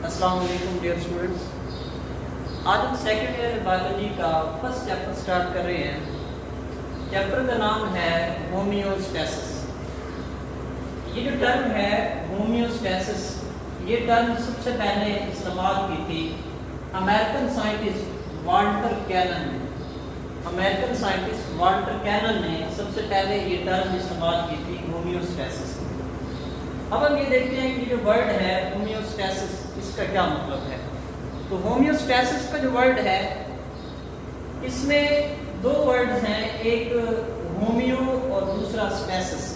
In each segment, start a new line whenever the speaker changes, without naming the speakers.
अस्सलाम वालेकुम dear students. आज हम सेकेंड ईयर बायोलॉजी का फर्स्ट चैप्टर स्टार्ट कर रहे हैं। चैप्टर का नाम है होम्योस्टैसिस। ये जो टर्म है होम्योस्टैसिस, ये टर्म सबसे पहले इस्तेमाल की थी अमेरिकन साइंटिस्ट वाल्टर कैनन ने। अमेरिकन साइंटिस्ट वाल्टर कैनन ने सबसे पहले ये टर्म इस्तेमाल की थी होम्योस्टैसिस। अब हम ये देखते हैं कि जो वर्ड है होम्योस्टैसिस, इसका क्या मतलब है। तो होम्योस्टैसिस का जो वर्ड है, इसमें दो वर्ड्स हैं, एक होम्यो और दूसरा स्टैसिस।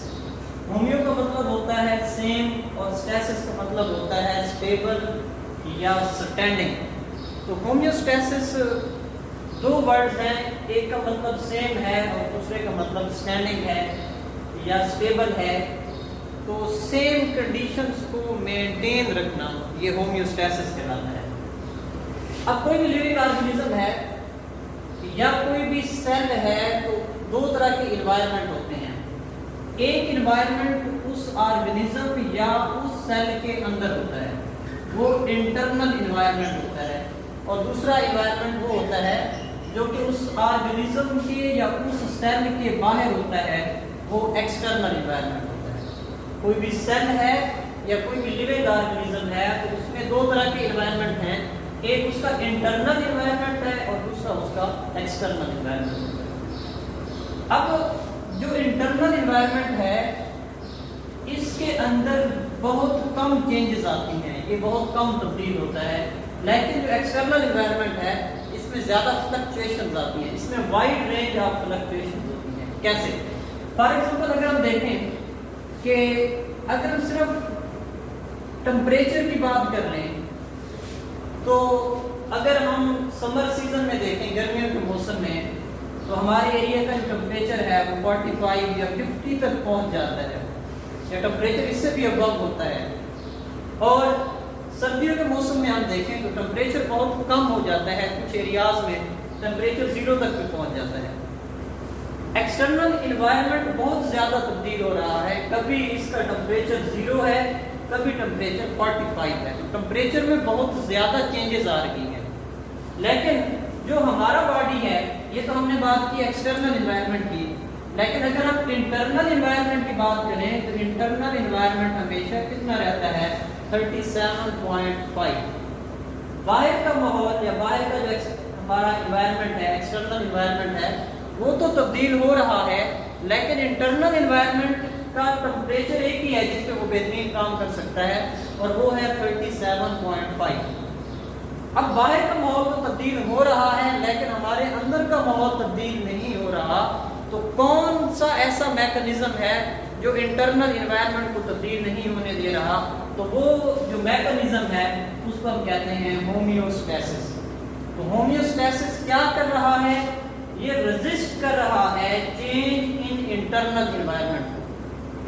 होम्यो का मतलब होता है सेम और स्टैसिस का मतलब होता है स्टेबल या स्टैंडिंग। तो होम्योस्टैसिस दो वर्ड्स हैं, एक का मतलब सेम है और दूसरे का मतलब स्टैंडिंग है या स्टेबल है। तो सेम कंडीशंस को मेंटेन रखना, ये होम्योस्टैसिस कहलाता है। अब कोई भी लिविंग ऑर्गेनिज्म है या कोई भी सेल है, तो दो तरह के इन्वायरमेंट होते हैं। एक इन्वायरमेंट उस ऑर्गेनिज्म या उस सेल के अंदर होता है, वो इंटरनल इन्वायरमेंट होता है, और दूसरा इन्वायरमेंट वो होता है जो कि उस ऑर्गेनिज्म के या उस सेल के बाहर होता है, वो एक्सटर्नल इन्वायरमेंट होता है। कोई भी सेल है या कोई भी लिविंग ऑर्गेनिज्म है, तो उसमें दो तरह के इन्वायरमेंट हैं, एक उसका इंटरनल इन्वायरमेंट है और दूसरा उसका एक्सटर्नल इन्वायरमेंट है। अब जो इंटरनल इन्वायरमेंट है, इसके अंदर बहुत कम चेंजेस आती हैं, ये बहुत कम तब्दील होता है। लेकिन जो एक्सटर्नल इन्वायरमेंट है, इसमें ज़्यादा फ्लक्चुएशंस आती हैं, इसमें वाइड रेंज ऑफ फ्लक्चुएशंस होती हैं। कैसे? फॉर एग्जांपल अगर हम देखें कि अगर हम सिर्फ टेम्परेचर की बात कर लें, तो अगर हम समर सीजन में देखें, गर्मियों के मौसम में, तो हमारे एरिया का जो टेम्परेचर है वो 45 या 50 तक पहुंच जाता है, या टेम्परेचर इससे भी अबव होता है। और सर्दियों के मौसम में हम देखें तो टेम्परेचर बहुत कम हो जाता है, कुछ एरियाज में टेम्परेचर 0 तक भी पहुंच जाता है। एक्सटर्नल इन्वायरमेंट बहुत ज़्यादा तब्दील हो रहा है, कभी इसका टेम्परेचर 0 है, कभी टेम्परेचर 45 है। तो टेम्परेचर में बहुत ज़्यादा चेंजेस आ रही हैं। लेकिन जो हमारा बॉडी है, ये तो हमने बात की एक्सटर्नल इन्वायरमेंट की, लेकिन अगर हम इंटरनल इन्वायरमेंट की बात करें तो इंटरनल इन्वायरमेंट हमेशा कितना रहता है? 37.5। बाहर का माहौल या बाहर का जो हमारा इन्वायरमेंट है, एक्सटर्नल इन्वायरमेंट है, वो तो तब्दील हो रहा है, लेकिन इंटरनल इन्वायरमेंट का टेम्परेचर एक ही है जिस पे वो बेहतरीन काम कर सकता है, और वो है 37.5। अब बाहर का माहौल तो तब्दील हो रहा है, लेकिन हमारे अंदर का माहौल तब्दील नहीं हो रहा। तो कौन सा ऐसा मैकेनिज्म है जो इंटरनल इन्वायरमेंट को तब्दील नहीं होने दे रहा? तो वो जो मैकेनिज्म है उसको हम कहते हैं होम्योस्टैसिस। तो होम्योस्टैसिस क्या कर रहा है? ये रेजिस्ट कर रहा है change in internal environment.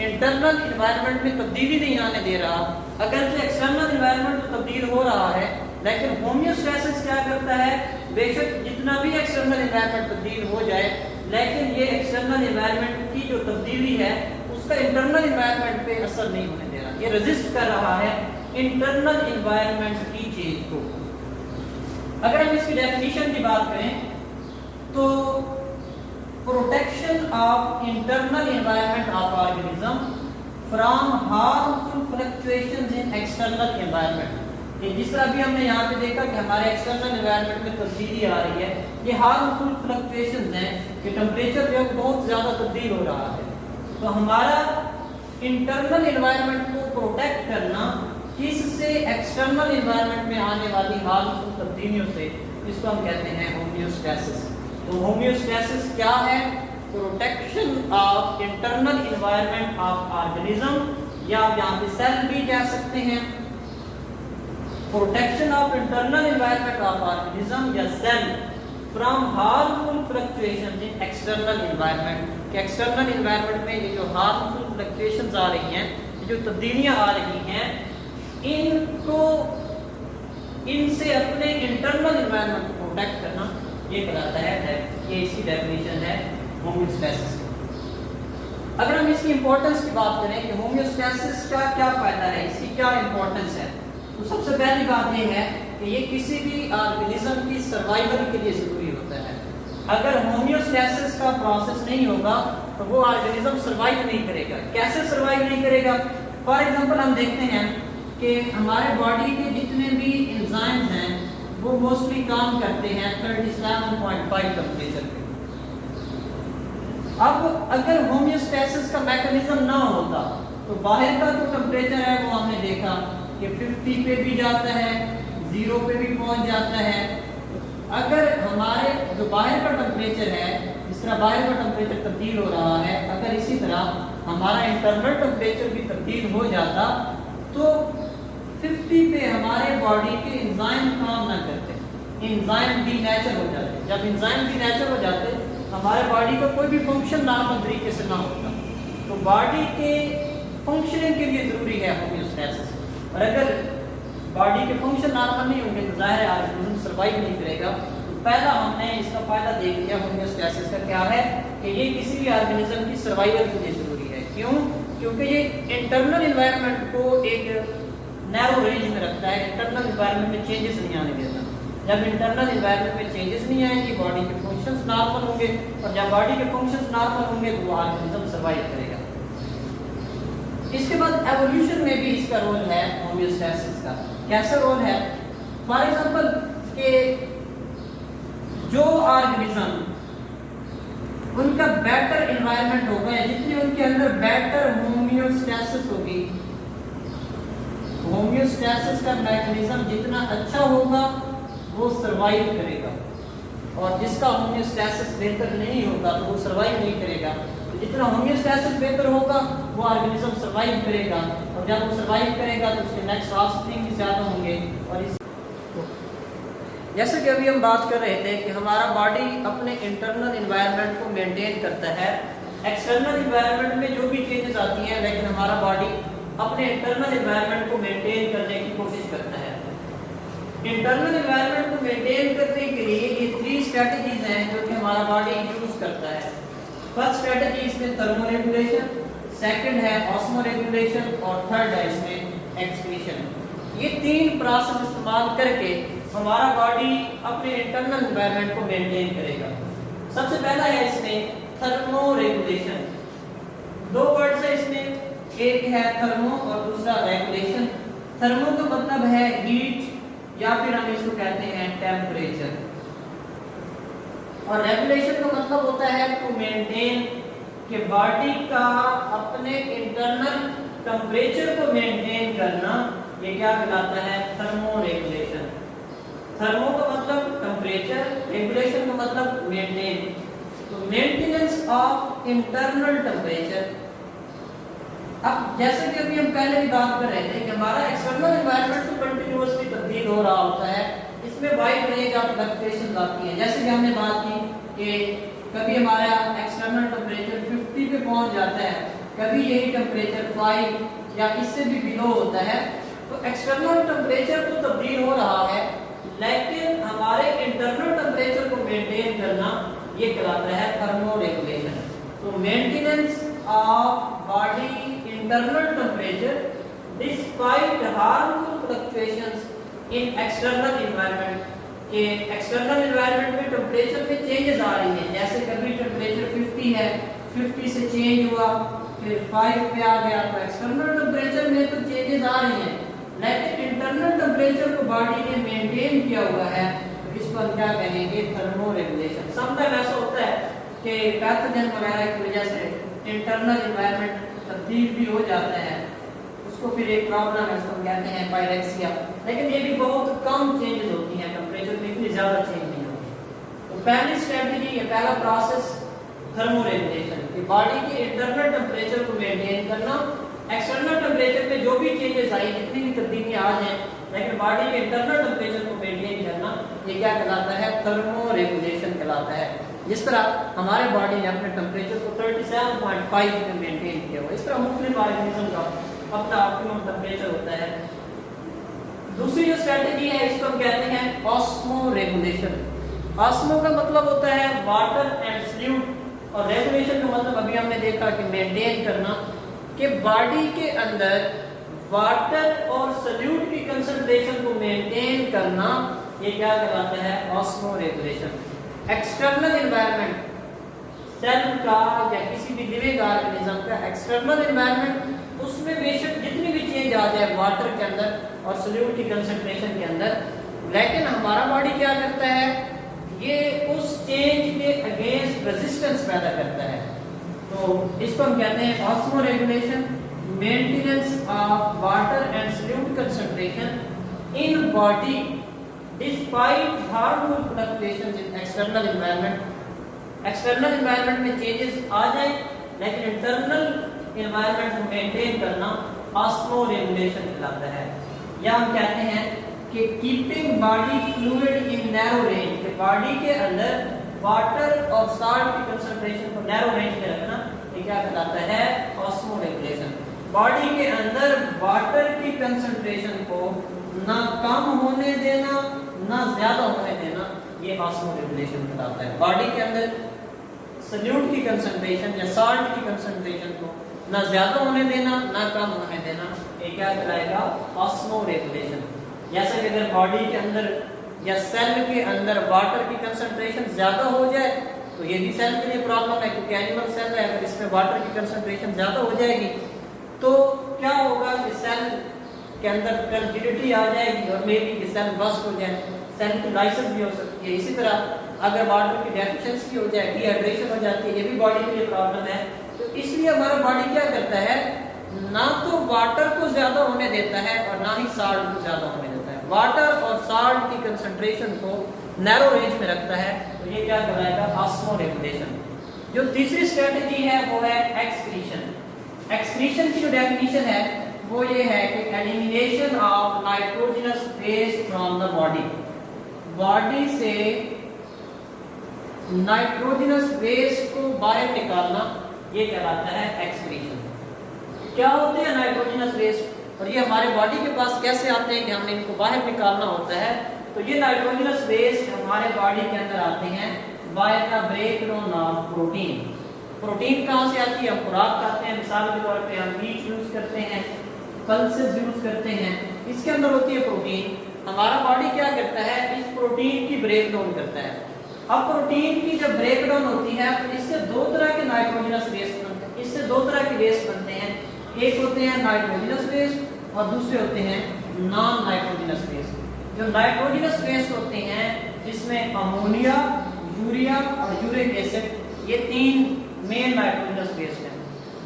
Internal environment में तब्दीली नहीं आने दे रहा, अगर जो एक्सटर्नल इन्वायरमेंट तो तब्दील हो रहा है, लेकिन होम्योस्टैसिस क्या करता है? बेशक जितना भी एक्सटर्नल इन्वायरमेंट तब्दील हो जाए, लेकिन ये एक्सटर्नल इन्वायरमेंट की जो तब्दीली है उसका इंटरनल इन्वायरमेंट पे असर नहीं होने दे रहा। ये रेजिस्ट कर रहा है इंटरनल इन्वायरमेंट की चेंज को। अगर हम इसकी डेफिनेशन की बात करें तो protection of internal environment of organism from harmful fluctuations in external environment. ये जिस तरह भी हमने यहाँ पे देखा कि हमारे एक्सटर्नल एनवायरनमेंट में तब्दीली आ रही है, ये हार्मफुल फ्लक्चुएशंस हैं कि टेम्परेचर जो बहुत ज़्यादा तब्दील हो रहा है। तो हमारा इंटरनल एनवायरनमेंट को प्रोटेक्ट करना किससे? एक्सटर्नल एनवायरनमेंट में आने वाली हार्मफुल तब्दीलियों से, इसको हम कहते हैं होम्योस्टैसिस। तो होम्योस्टैसिस क्या है? Protection of internal environment of organism, या आप यहाँ पे सेल भी कह सकते हैं। Protection of internal environment of organism या cell from harmful fluctuations in external environment. कि एक्सटर्नल इन्वायरमेंट में ये जो हार्मफुल फ्लक्चुएशंस आ रही हैं, ये जो तब्दीलियां आ रही हैं, इनसे अपने इंटरनल इन्वायरमेंट को प्रोटेक्ट करना, ये कहलाता है, ये इसकी डेफिनेशन है होम्योस्टैसिस। अगर हम इसकी इंपॉर्टेंस की बात करें कि होम्योस्टैसिस का क्या फायदा है, इसकी क्या इंपॉर्टेंस है, तो सबसे पहली बात ये है कि ये किसी भी ऑर्गेनिज्म की सर्वाइवल के लिए जरूरी होता है। अगर होमियोस्टैसिस का प्रोसेस नहीं होगा तो वो ऑर्गेनिज्म सर्वाइव नहीं करेगा। कैसे सर्वाइव नहीं करेगा? फॉर एग्जांपल हम देखते हैं कि हमारे बॉडी के जितने भी एंजाइम्स हैं वो मोस्टली काम करते हैं 37.5 टेम्परेचर पे। अब अगर होमियोस्टैसिस का मैकेनिज्म ना होता तो बाहर का जो टेम्परेचर है वो हमने देखा कि 50 पे भी जाता है, 0 पे भी पहुंच जाता है। अगर हमारे जो बाहर का टेम्परेचर है, जिस तरह बाहर का टेम्परेचर तब्दील हो रहा है, अगर इसी तरह हमारा इंटरनल टेम्परेचर भी तब्दील हो जाता तो 50 पे हमारे बॉडी के एंजाइम काम ना करते, एंजाइम डीनेचर हो जाते। जब एंजाइम डीनेचर हो जाते हमारे बॉडी का कोई भी फंक्शन नॉर्मल तरीके से ना होता। तो बॉडी के फंक्शनिंग के लिए जरूरी है होमियोस्टैसिस। और अगर बॉडी के फंक्शन नॉर्मल नहीं होंगे तो जाहिर है ऑर्गेनिज्म सर्वाइव नहीं करेगा। तो पहला हमने इसका फायदा देख लिया होमियोस्टैसिस का क्या है कि ये किसी भी ऑर्गेनिज्म की सर्वाइवल के लिए जरूरी है। क्यों? क्योंकि ये इंटरनल एनवायरनमेंट को एक नैरो रेंज में रखता है। इंटरनल एनवायरनमेंट में चेंजेस नहीं आने देता। जब इंटरनल एनवायरनमेंट में चेंजेस नहीं आएंगे बॉडी के फंक्शंस नॉर्मल होंगे, और जब बॉडी के फंक्शंस नॉर्मल होंगे तो वो ऑर्गेनिज्म सर्वाइव करेगा। इसके बाद एवोल्यूशन में भी इसका रोल है होमियोस्टैसिस का। कैसा रोल है? फॉर एग्जांपल कि जो ऑर्गेनिज्म उनका बेटर एनवायरनमेंट होगा या जितनी उनके अंदर बेटर होमियोस्टैसिस होगी, होमियोस्टैसिस का मैकेनिज्म जितना अच्छा होगा वो सर्वाइव करेगा, और जिसका होमियोस्टैसिस बेहतर नहीं होगा तो वो सर्वाइव नहीं करेगा। तो जितना होमियोस्टैसिस बेहतर होगा वो ऑर्गेनिज्म सर्वाइव करेगा, और जब वो सर्वाइव करेगा तो उसके नेक्स्ट ऑफस्प्रिंग भी ज़्यादा होंगे। और इस जैसे कि अभी हम बात कर रहे थे कि हमारा बॉडी अपने इंटरनल एनवायरनमेंट को मेंटेन करता है। एक्सटर्नल एनवायरनमेंट में जो भी चेंजेस आती हैं लेकिन हमारा बॉडी अपने इंटरनल एनवायरनमेंट को मेंटेन करने की कोशिश करता है। इंटरनल एनवायरनमेंट को मेंटेन करने के लिए ये 3 स्ट्रेटजीज हैं जो कि हमारा बॉडी यूज करता है। फर्स्ट स्ट्रेटजी इसमें थर्मो रेगुलेशन, सेकंड है ऑस्मो रेगुलेशन, और थर्ड है इसमें एक्सक्रीशन। ये 3 प्रोसेस इस्तेमाल करके हमारा बॉडी अपने इंटरनल एनवायरनमेंट को मेंटेन करेगा। सबसे पहला है इसमें थर्मो रेगुलेशन। 2 वर्ड्स है इसमें, एक है थर्मो और दूसरा रेगुलेशन। थर्मो का मतलब है हीट या फिर हम इसको कहते हैं टेम्परेचर, और रेगुलेशन का मतलब होता है टू मेंटेन, कि बॉडी का अपने इंटरनल टेम्परेचर को मेंटेन करना, ये क्या कहलाता है? Thermo regulation. थर्मो का मतलब टेम्परेचर, रेगुलेशन का मतलब मेंटेन। तो मेंटेनेंस ऑफ इंटरनल टेम्परेचर। अब जैसे कि अभी हम पहले भी बात कर रहे थे कि हमारा एक्सटर्नल एनवायरनमेंट तो कंटिन्यूअसली तब्दील हो रहा होता है, इसमें वाइड रेंज ऑफ फ्लक्चुएशंस आती हैं। जैसे कि हमने बात की कि कभी हमारा एक्सटर्नल टेम्परेचर 50 पे पहुंच जाता है, कभी यही टेम्परेचर 5 या इससे भी बिलो होता है। तो एक्सटर्नल टेम्परेचर तो तब्दील हो रहा है लेकिन हमारे इंटरनल टेम्परेचर को मेंटेन करना ये कहलाता है थर्मो रेगुलेशन। तो maintenance of body internal temperature despite harmful fluctuations in external environment, के एक्सटर्नल एनवायरनमेंट में टेम्परेचर में चेंजेस आ रही हैं। जैसे कभी टेम्परेचर 50 है, 50 से चेंज हुआ फिर 5 पे आ गया, तो एक्सटर्नल टेम्परेचर में तो चेंजेस आ रही हैं लेकिन इंटरनल टेम्परेचर को बॉडी ने मेंटेन किया हुआ है। तो इसको हम क्या कहेंगे? Thermo regulation. समटाइम ऐसा होता है कि पैथोजन वगैरह की वजह से इंटरनल एनवायरनमेंट तब्दील भी हो जाता है, उसको फिर एक प्रॉब्लम है, उसको हम कहते हैं पायरेक्सिया। लेकिन ये भी बहुत कम चेंजेस होती हैं, टेम्परेचर में इतनी ज़्यादा चेंज नहीं होती। तो पहली स्ट्रेटजी या पहला प्रोसेस थर्मो रेगुलेशन, कि बॉडी के इंटरनल टेम्परेचर को मेंटेन करना। एक्सटर्नल टेम्परेचर में जो भी चेंजेस आई, जितनी भी तब्दीलियां आ जाए, लेकिन बॉडी के इंटरनल टेम्परेचर को मेंटेन करना, ये क्या कहलाता है? थर्मो रेगुलेशन कहलाता है। जिस तरह हमारे बॉडी ने अपने टेम्परेचर को 37.5 में मेंटेन किया हुआ, इस तरह मुख्तलिफ ऑर्गेनिज्म का अपना ऑप्टिमम टेम्परेचर होता है। दूसरी जो स्ट्रेटजी है इसको हम कहते हैं ऑस्मो रेगुलेशन। ऑस्मो का मतलब होता है वाटर एंड सॉल्यूट, और रेगुलेशन का मतलब अभी हमने देखा कि मेंटेन करना, कि बॉडी के अंदर वाटर और सॉल्यूट की कंसंट्रेशन को मेंटेन करना, ये क्या कहलाता है? Osmoregulation. External environment, cell का या किसी भी लिविंग ऑर्गेनिज्म का एक्सटर्नल एनवायरनमेंट, उसमें बेशक जितनी भी चेंज आ जाए वाटर के अंदर और सॉल्यूट की कंसंट्रेशन के अंदर, लेकिन हमारा बॉडी क्या करता है? ये उस चेंज के अगेंस्ट रेजिस्टेंस पैदा करता है। तो इसको हम कहते हैं osmo regulation, maintenance of water and solute concentration in body despite harmful fluctuations in external environment. External environment में चेंजेस आ जाए लेकिन इंटरनल एनवायरनमेंट को मेंटेन करना ऑस्मो रेगुलेशन कहलाता है। या हम कहते हैं कि keeping body fluid in narrow range, कि बॉडी के अंदर वाटर और सॉल्ट की कंसंट्रेशन को नैरो रेंज में रखना, ये क्या कहलाता है? Osmo regulation. बॉडी के अंदर वाटर की कंसंट्रेशन को ना कम होने देना ना ज्यादा होने देना, ये ऑस्मो रेगुलेशन कहलाता है। बॉडी के अंदर सॉल्यूट की कंसंट्रेशन या सॉल्ट की कंसंट्रेशन को ना ज्यादा होने देना ना कम होने देना, ये क्या कहलाएगा? Osmo regulation. जैसे कि अगर बॉडी के अंदर या सेल के अंदर वाटर की कंसंट्रेशन ज्यादा हो जाए तो ये भी सेल के लिए प्रॉब्लम है, क्योंकि एनिमल सेल है, अगर इसमें वाटर की कंसंट्रेशन ज्यादा हो जाएगी तो क्या होगा कि सेल के अंदर फ्रैजिलिटी आ जाएगी और मे बी कि सेल बस्ट हो जाए, सेल की लाइसिस भी हो सकती है। इसी तरह अगर वाटर की डेफिशिएंसी हो जाए, डिहाइड्रेशन हो जाती है, ये भी बॉडी के लिए प्रॉब्लम है। तो इसलिए हमारा बॉडी क्या करता है? ना तो वाटर को ज्यादा होने देता है और ना ही सॉल्ट को ज्यादा होने देता है। वाटर और सॉल्ट की कंसंट्रेशन को नैरो रेंज में रखता है, तो ये क्या कहलाएगा? Osmo regulation. जो तीसरी स्ट्रेटजी है वो है एक्सक्रीशन। एक्सक्रीशन की जो डेफिनेशन है वो ये है कि elimination of nitrogenous waste from the body. Body से नाइट्रोजनस वेस्ट को बाहर निकालना, ये कहलाता है एक्सक्रीशन। क्या होते हैं नाइट्रोजनस वेस्ट और ये हमारे बॉडी के पास कैसे आते हैं कि हमने इनको बाहर निकालना होता है? तो ये नाइट्रोजनस वेस्ट हमारे बॉडी के अंदर आते हैं by the breakdown of protein. Protein कहाँ से आती है? हम खुराक खाते हैं, मिसाल के तौर पे हम मीट यूज करते हैं, पल्सेस यूज करते हैं, इसके अंदर होती है प्रोटीन। हमारा बॉडी क्या करता है? इस प्रोटीन की ब्रेकडाउन करता है। अब प्रोटीन की जब ब्रेकडाउन होती है तो इससे दो तरह के नाइट्रोजनस वेस्ट बनते हैं। इससे दो तरह के वेस्ट बनते हैं, एक होते हैं नाइट्रोजनस वेस्ट और दूसरे होते हैं नॉन नाइट्रोजनस वेस्ट। जो नाइट्रोजनस वेस्ट होते हैं जिसमें अमोनिया, यूरिया और यूरिक एसिड, ये तीन मेन नाइट्रोजनस वेस्ट हैं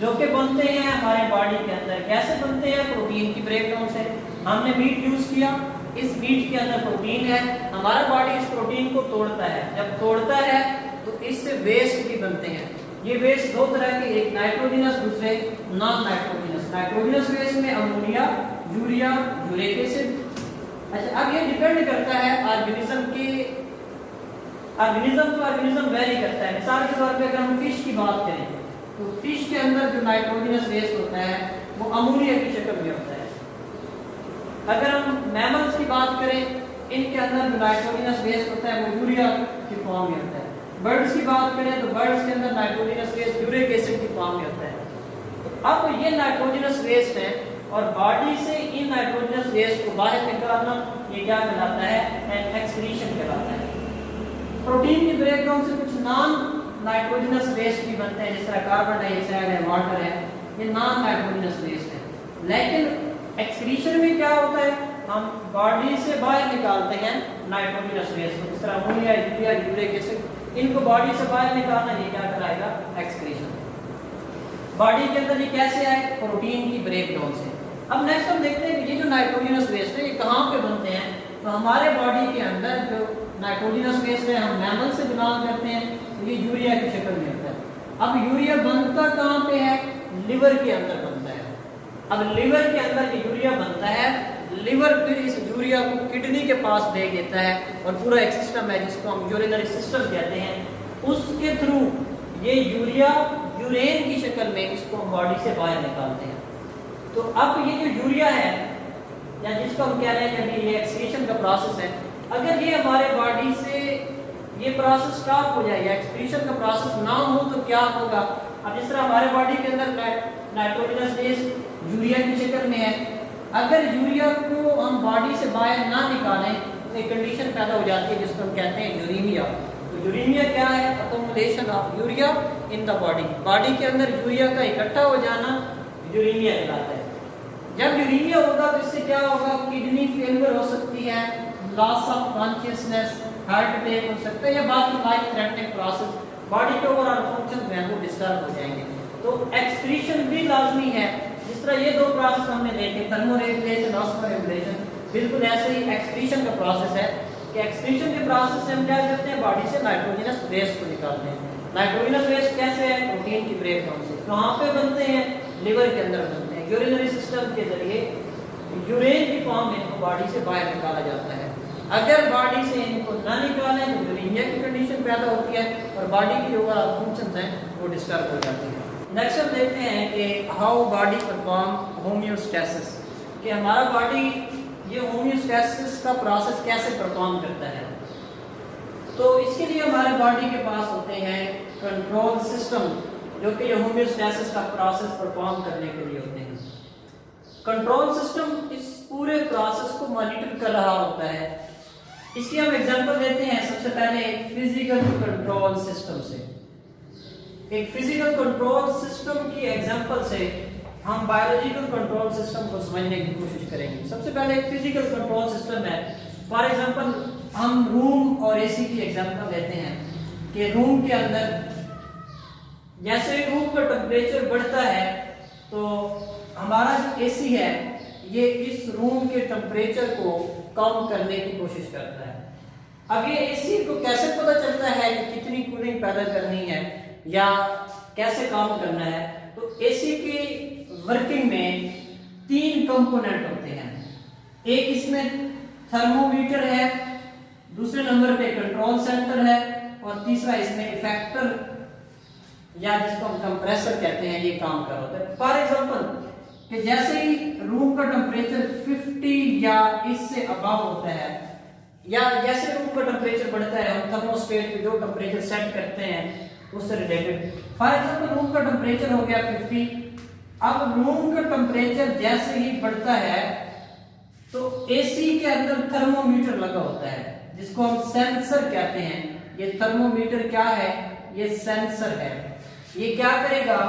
जो कि बनते हैं हमारे बॉडी के अंदर। कैसे बनते हैं? प्रोटीन की ब्रेकडाउन से। हमने मीट यूज किया, इस मीट के अंदर प्रोटीन है, हमारा बॉडी इस प्रोटीन को तोड़ता है। जब तोड़ता है तो इससे वेस्ट भी बनते हैं। ये वेस्ट दो तरह के, एक नाइट्रोजनस, दूसरे नॉन नाइट्रोजनस। नाइट्रोजनस वेस्ट में अमोनिया, यूरिया, यूरिक एसिड। अच्छा, अब ये डिपेंड करता है ऑर्गेनिज्म के, ऑर्गेनिज्म टू ऑर्गेनिज्म वेरी करता है। मिसाल के तौर पे अगर हम फिश की बात करें तो फिश के अंदर जो नाइट्रोजनस वेस्ट होता है वो अमोनिया की शक्ल में होता है। अगर हम मैमल्स की बात करें, इनके अंदर जो नाइट्रोजनस वेस्ट होता है वो यूरिया की फॉर्म में होता है। बर्ड्स की बात करें तो बर्ड्स के अंदर नाइट्रोजनस वेस्ट यूरिक एसिड की फॉर्म में होता है। तो अब ये नाइट्रोजनस वेस्ट है और बॉडी से इन नाइट्रोजनस वेस्ट को बाहर निकालना, ये क्या कहलाता है? एक्सक्रीशन कहलाता है। प्रोटीन की ब्रेकडाउन से कुछ नॉन नाइट्रोजनस वेस्ट भी बनते हैं, जिस तरह कार्बन डाइऑक्साइड है, वाटर है, ये नॉन नाइट्रोजनस वेस्ट है। लेकिन एक्सक्रीशन में क्या होता है? हम बॉडी से बाहर निकालते हैं नाइट्रोजनस वेस्ट को, जिस तरह अमोनिया, यूरिया, यूरिक एसिड, इनको बॉडी से बाहर निकालना, ये क्या कहलाएगा? एक्सक्रीशन। बॉडी के अंदर ये कैसे आए? प्रोटीन की ब्रेकडाउन से। अब नेक्स्ट हम देखते हैं कि ये जो नाइट्रोजनस वेस्ट है ये कहाँ पे बनते हैं। तो हमारे बॉडी के अंदर जो नाइट्रोजनस वेस्ट है, हम मैमल से बिलोंग करते हैं, तो ये यूरिया की शक्ल में होता है। अब यूरिया बनता कहाँ पे है? लिवर के अंदर बनता है। अब लिवर के अंदर ये यूरिया बनता है, लिवर फिर इस यूरिया को किडनी के पास दे देता है और पूरा एक सिस्टम है जिसको हम यूरिनरी सिस्टम कहते हैं, उसके थ्रू ये यूरिया यूरेन की शक्ल में इसको हम बॉडी से बाहर निकालते हैं। तो अब ये जो यूरिया है या जिसको हम कह रहे हैं कि ये एक्सक्रीशन का प्रोसेस है, अगर ये हमारे बॉडी से ये प्रोसेस स्टॉप हो जाए या एक्सक्रीशन का प्रोसेस ना हो तो क्या होगा? अब जिस तरह हमारे बॉडी के अंदर नाइट्रोजनस वेस्ट यूरिया की शक्ल में है, अगर यूरिया को हम बॉडी से बाहर ना निकालें तो एक कंडीशन पैदा हो जाती है जिसको हम कहते हैं यूरेमिया। तो यूरेमिया क्या है? Accommodation of urea in the body, body के अंदर यूरिया का इकट्ठा हो जाना यूरेमिया कहलाता है। जब यूरेमिया होगा तो इससे क्या होगा? किडनी फेलियर हो सकती है, loss of consciousness, heart attack हो सकता है या बाकी लाइफ थ्रेटनिंग प्रोसेस, बॉडी के ओवरऑल फंक्शन जो है वो डिस्टर्ब हो जाएंगे। तो एक्सक्रीशन भी लाजमी है। जिस तरह ये दो प्रोसेस हमने देखे, थर्मोरेगुलेशन, ऑस्मोरेगुलेशन, बिल्कुल ऐसे ही एक्सक्रीशन का प्रोसेस है कि एक्सक्रीशन के प्रोसेस से हम क्या करते हैं? बॉडी से नाइट्रोजनस वेस्ट को निकालते हैं। नाइट्रोजनस वेस्ट कैसे है? प्रोटीन की ब्रेकडाउन से। कहाँ पे बनते हैं? लिवर के अंदर बनते हैं। यूरिनरी सिस्टम के जरिए यूरेन की फॉर्म में इनको बॉडी से बाहर निकाला जाता है। अगर बॉडी से इनको ना निकालें तो यूरेमिया की कंडीशन पैदा होती है और बॉडी की जो फंक्शंस हैं वो डिस्टर्ब हो जाती है। नेक्स्ट हम देखते हैं कि हाउ बॉडी परफॉर्म होम्योस्टेसिस, कि हमारा बॉडी ये होम्योस्टेसिस का प्रोसेस कैसे परफॉर्म करता है। तो इसके लिए हमारे बॉडी के पास होते हैं कंट्रोल सिस्टम जो कि होम्योस्टेसिस का प्रोसेस परफॉर्म करने के लिए होते हैं। कंट्रोल सिस्टम इस पूरे प्रोसेस को मॉनिटर कर रहा होता है। इसकी हम एग्जांपल देते हैं सबसे पहले एक फिजिकल कंट्रोल सिस्टम से। एक फिजिकल कंट्रोल सिस्टम की एग्जांपल से हम बायोलॉजिकल कंट्रोल सिस्टम को समझने की कोशिश करेंगे। सबसे पहले एक फिजिकल कंट्रोल सिस्टम है। फॉर एग्जांपल हम रूम और एसी की एग्जांपल देते हैं कि रूम के अंदर जैसे रूम का टेम्परेचर बढ़ता है तो हमारा जो एसी है ये इस रूम के टेम्परेचर को कम करने की कोशिश करता है। अब ये एसी को कैसे पता चलता है कि कितनी कूलिंग पैदा करनी है या कैसे काम करना है? तो एसी की वर्किंग में 3 कंपोनेंट होते हैं। एक इसमें थर्मोमीटर है, दूसरे नंबर पे कंट्रोल सेंटर है और तीसरा इसमें इफेक्टर या जिसको हम कंप्रेसर कहते हैं ये काम कर रहा है। फॉर एग्जांपल कि जैसे ही रूम का टेम्परेचर 50 या इससे अबव होता है या जैसे रूम का टेम्परेचर बढ़ता है हम थर्मोस्टेट पे जो टेम्परेचर सेट करते हैं उससे रिलेटेड। फॉर एग्जांपल रूम का टेम्परेचर हो गया 50। अब रूम का टेम्परेचर जैसे ही बढ़ता है तो एसी के अंदर थर्मोमीटर लगा होता है जिसको हम सेंसर कहते हैं। ये थर्मोमीटर क्या है? ये सेंसर है। ये क्या करेगा?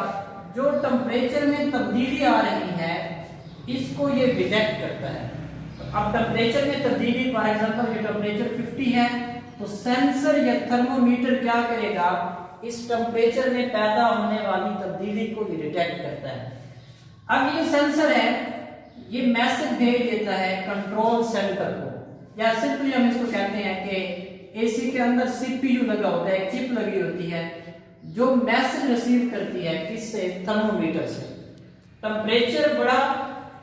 जो टेम्परेचर में तब्दीली आ रही है इसको ये डिटेक्ट करता है। तो अब टेम्परेचर में तब्दीली, फॉर एग्जांपल ये टेम्परेचर 50 है तो सेंसर या थर्मोमीटर क्या करेगा? इस टेम्परेचर में पैदा होने वाली तब्दीली को ये डिटेक्ट करता है। अब ये सेंसर है ये मैसेज भेज देता है कंट्रोल सेंटर को, या सिंपली हम इसको कहते हैं कि एसी के अंदर सीपीयू लगा होता है, एक चिप लगी होती है जो मैसेज रिसीव करती है किससे? थर्मोमीटर से। टेम्परेचर बढ़ा,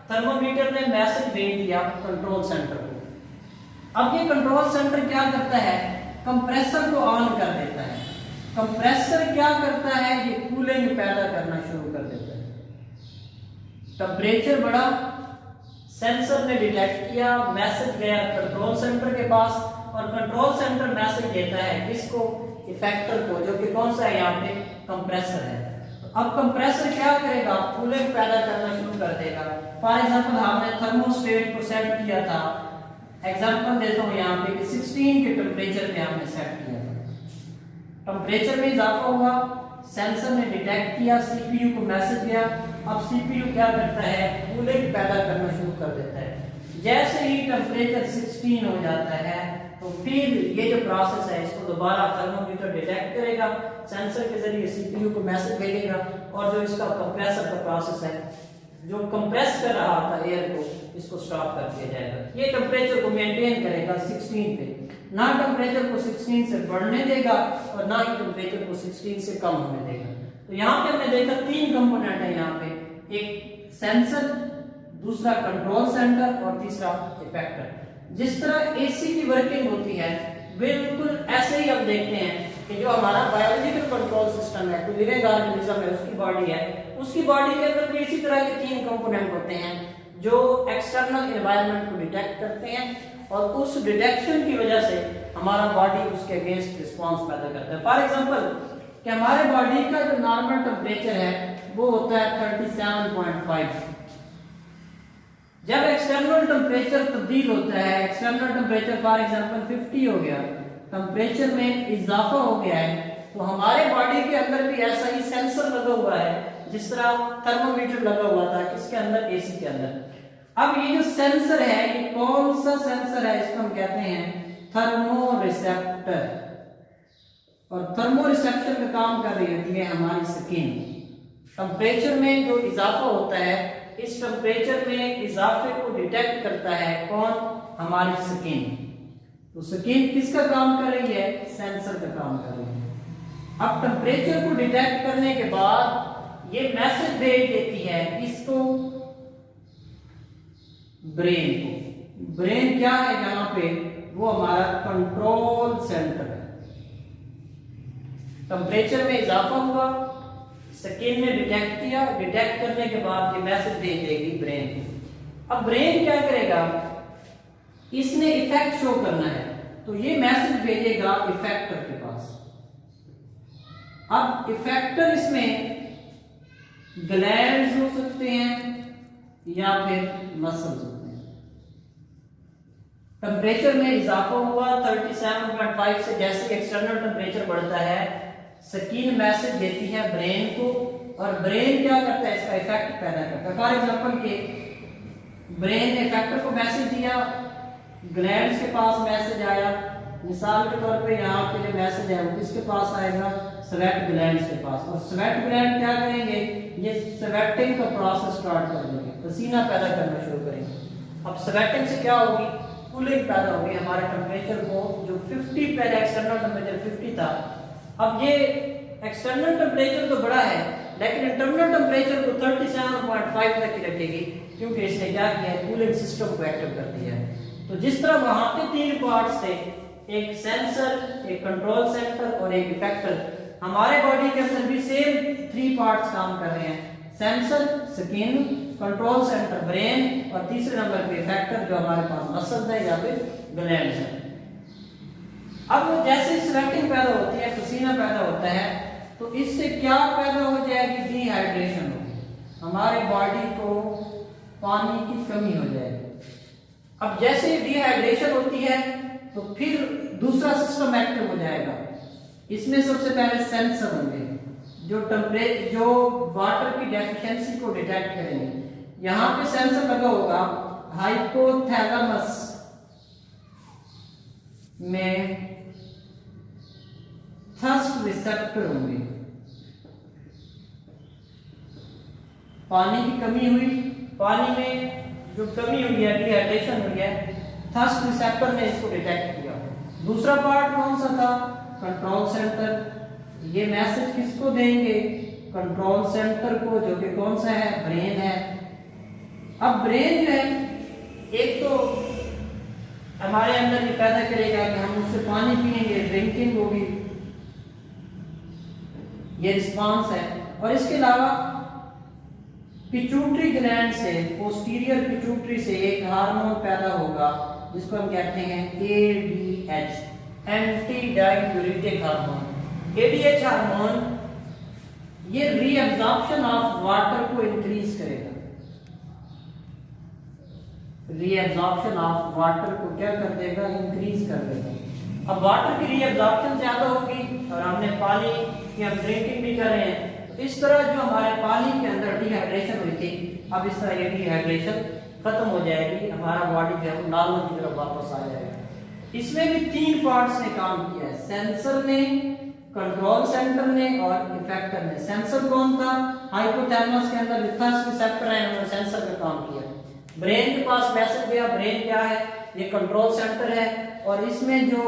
थर्मोमीटर ने मैसेज भेज दिया कंट्रोल सेंटर को। अब ये कंट्रोल सेंटर क्या करता है? कंप्रेसर को ऑन कर देता है। कंप्रेसर क्या करता है? ये कूलिंग पैदा करना शुरू कर देता है। टेम्परेचर बढ़ा, सेंसर ने डिटेक्ट किया, मैसेज गया कंट्रोल सेंटर के पास और कंट्रोल सेंटर मैसेज देता है किसको? इफेक्टर को, जो कि कौन सा है? यहाँ पे कंप्रेसर है। अब कंप्रेसर क्या करेगा? कूलिंग पैदा करना शुरू कर देगा। फॉर एग्जांपल हमने थर्मोस्टेट को सेट किया था, एग्जांपल देता हूँ यहाँ पे कि 16 के टेम्परेचर पे हमने सेट किया था। टेम्परेचर में इजाफा हुआ, सेंसर ने डिटेक्ट किया, सीपीयू को मैसेज गया। अब सीपीयू क्या करता है? कूलिंग पैदा करना शुरू कर देता है। जैसे ही टेम्परेचर 16 हो जाता है तो फिर ये जो प्रोसेस है इसको दोबारा थर्मोमीटर डिटेक्ट करेगा, सेंसर के जरिए सीपीयू को मैसेज भेजेगा और जो इसका कंप्रेसर का प्रोसेस है जो कंप्रेस कर रहा था एयर को, इसको स्टॉप कर दिया जाएगा। ये टेम्परेचर को मेंटेन करेगा 16 पे, ना टेम्परेचर को 16 से बढ़ने देगा और ना ही टेम्परेचर को 16 से कम होने देगा। तो यहाँ पे हमने देखा 3 कंपोनेंट है यहाँ पे, एक सेंसर, दूसरा कंट्रोल सेंटर और तीसरा इफेक्टर। जिस तरह एसी की वर्किंग होती है बिल्कुल ऐसे ही हम देखते हैं कि जो हमारा बायोलॉजिकल कंट्रोल सिस्टम है, कोई लिविंग ऑर्गेनिज्म है, उसकी बॉडी है, उसकी बॉडी के अंदर भी इसी तरह के 3 कंपोनेंट होते हैं जो एक्सटर्नल एनवायरनमेंट को डिटेक्ट करते हैं और उस डिटेक्शन की वजह से हमारा बॉडी उसके अगेंस्ट रिस्पॉन्स पैदा करता है। फॉर एग्जांपल कि हमारे बॉडी का जो नॉर्मल टेम्परेचर है वो होता है 37.5। जब एक्सटर्नल टेम्परेचर तब्दील होता है, एक्सटर्नल टेम्परेचर फॉर एग्जांपल 50 हो गया, टेम्परेचर में इजाफा हो गया है, तो हमारे बॉडी के अंदर भी ऐसा ही सेंसर लगा हुआ है जिस तरह थर्मोमीटर लगा हुआ था किसके अंदर, एसी के अंदर। अब ये जो सेंसर है, ये कौन सा सेंसर है, इसको हम कहते हैं थर्मोरिसेप्टर। और थर्मोरिसेप्शन का काम कर रही होती है हमारी स्किन। टेम्परेचर में जो इजाफा होता है, इस टेम्परेचर में इजाफे को डिटेक्ट करता है कौन, हमारी स्किन। तो स्किन किसका काम कर रही है, सेंसर का काम कर रही है। अब टेम्परेचर को डिटेक्ट करने के बाद ये मैसेज भेज देती है किसको, ब्रेन को। ब्रेन क्या है यहाँ पे, वो हमारा कंट्रोल सेंटर है। टेम्परेचर में इजाफा हुआ, स्किन ने डिटेक्ट किया, डिटेक्ट करने के बाद ये मैसेज भेज देगी ब्रेन को। अब ब्रेन क्या करेगा, इसने इफेक्ट शो करना है, तो ये मैसेज भेजेगा इफेक्टर के पास। अब इफेक्टर इसमें ग्लैंड्स हो सकते हैं या फिर मसल्स होते हैं। टेम्परेचर में इजाफा हुआ 37.5 से, जैसे एक्सटर्नल टेम्परेचर बढ़ता है, स्किन मैसेज देती है ब्रेन को, और ब्रेन क्या करता है, इसका इफेक्ट पैदा करता है। फॉर एग्जांपल के ब्रेन ने इफेक्टर को मैसेज दिया, ग्लैंड्स के पास मैसेज आया। मिसाल के तौर पे यहाँ पे जो मैसेज है वो किसके पास आएगा, स्वेट ग्लैंड्स के पास। और स्वेट ग्लैंड क्या करेंगे, ये स्वेटिंग का प्रोसेस स्टार्ट कर देंगे, पसीना पैदा करना शुरू करेंगे। अब स्वेटिंग से क्या होगी, कूलिंग पैदा होगी हमारे टेम्परेचर को, जो 50 पहले एक्सटर्नल टेम्परेचर 50 था, अब ये एक्सटर्नल टेम्परेचर तो बड़ा है लेकिन इंटरनल टेम्परेचर को 37.5 तक ही रखेगी, क्योंकि इसने क्या किया है, कूलिंग सिस्टम को एक्टिव कर दिया है। तो जिस तरह वहां के 3 पार्ट्स थे, एक सेंसर, एक कंट्रोल सेंटर और एक इफेक्टर, हमारे बॉडी के अंदर भी सेम 3 पार्ट्स काम कर रहे हैं, sensor skin, control centre brain, और तीसरे नंबर पे इफेक्टर जो हमारे पास मसल्स है या फिर ग्लैंड्स है। अब जैसे स्वेटिंग पैदा होती है, पसीना पैदा होता है, तो इससे क्या पैदा हो जाएगी, डिहाइड्रेशन होगी, हमारे बॉडी को पानी की कमी हो जाएगी। अब जैसे डिहाइड्रेशन होती है तो फिर दूसरा सिस्टम एक्टिव हो जाएगा। इसमें सबसे पहले सेंसर होंगे जो वाटर की डेफिशिएंसी को डिटेक्ट करेंगे। यहाँ पे सेंसर लगा होगा हाइपोथैलेमस में, थर्स्ट रिसेप्टर होंगे। पानी की कमी हुई, पानी में जो कमी हुई है, डिहाइड्रेशन हुई है, थर्स्ट रिसेप्टर ने इसको डिटेक्ट किया। दूसरा पार्ट कौन सा था, कंट्रोल सेंटर। ये मैसेज किसको देंगे, कंट्रोल सेंटर को, जो कि कौन सा है, ब्रेन है। अब ब्रेन जो है, एक तो हमारे अंदर ये पैदा करेगा कि हम उससे पानी पिएंगे, ड्रिंकिंग होगी, ये रिस्पांस है। और इसके अलावा पिट्यूटरी ग्लैंड से, पोस्टीरियर पिट्यूटरी से एक हार्मोन पैदा होगा जिसको हम कहते हैं ADH, anti diuretic hormone. ADH hormone ये रीअब्जॉर्प्शन ऑफ वाटर को इंक्रीज करेगा, रीअब्जॉर्प्शन ऑफ वाटर को क्या कर देगा, इंक्रीज कर देगा। अब वाटर की रीअब्जॉर्प्शन ज्यादा होगी और हमने पानी की हम ड्रिंकिंग भी कर रहे हैं, तो इस तरह जो हमारे पानी के अंदर डिहाइड्रेशन हुई थी, अब इस तरह ये डिहाइड्रेशन खत्म हो जाएगी, हमारा बॉडी जो है नॉर्मल की तरफ वापस आ जाएगा। इसमें भी 3 पार्ट्स ने काम किया है, सेंसर ने, कंट्रोल सेंटर ने और इफेक्टर ने। सेंसर कौन था, हाइपोथैलेमस के अंदर थर्स्ट रिसेप्टर है, उन्होंने सेंसर का काम किया। ब्रेन के पास मैसेज गया, ब्रेन क्या है, ये कंट्रोल सेंटर है। और इसमें जो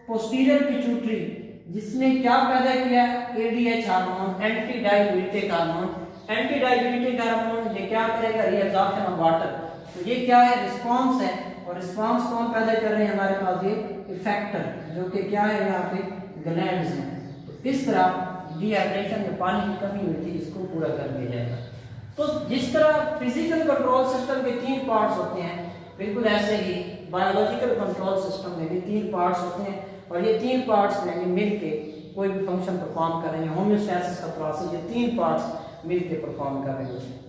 पोस्टीरियर पिट्यूटरी, जिसने क्या पैदा किया, ADH hormone, anti diuretic hormone. Anti diuretic hormone ये क्या करेगा, रीअब्जॉर्प्शन ऑफ वाटर। तो ये क्या है, रिस्पांस है। और रिस्पांस कौन पैदा कर रहे हैं, हमारे पास ये इफेक्टर, जो कि क्या है, यहाँ पे ग्लैंड्स हैं। तो इस तरह डिहाइड्रेशन में पानी की कमी हुई थी, इसको पूरा कर दिया जाएगा। तो जिस तरह फिजिकल कंट्रोल सिस्टम के 3 पार्ट्स होते हैं, बिल्कुल ऐसे ही बायोलॉजिकल कंट्रोल सिस्टम में भी 3 पार्ट्स होते हैं, और ये 3 पार्ट्स में मिलके कोई भी फंक्शन परफॉर्म कर रहे हैं। होम्योस्टैसिस का प्रोसेस, ये 3 पार्ट्स मिलके परफॉर्म कर रहे हैं।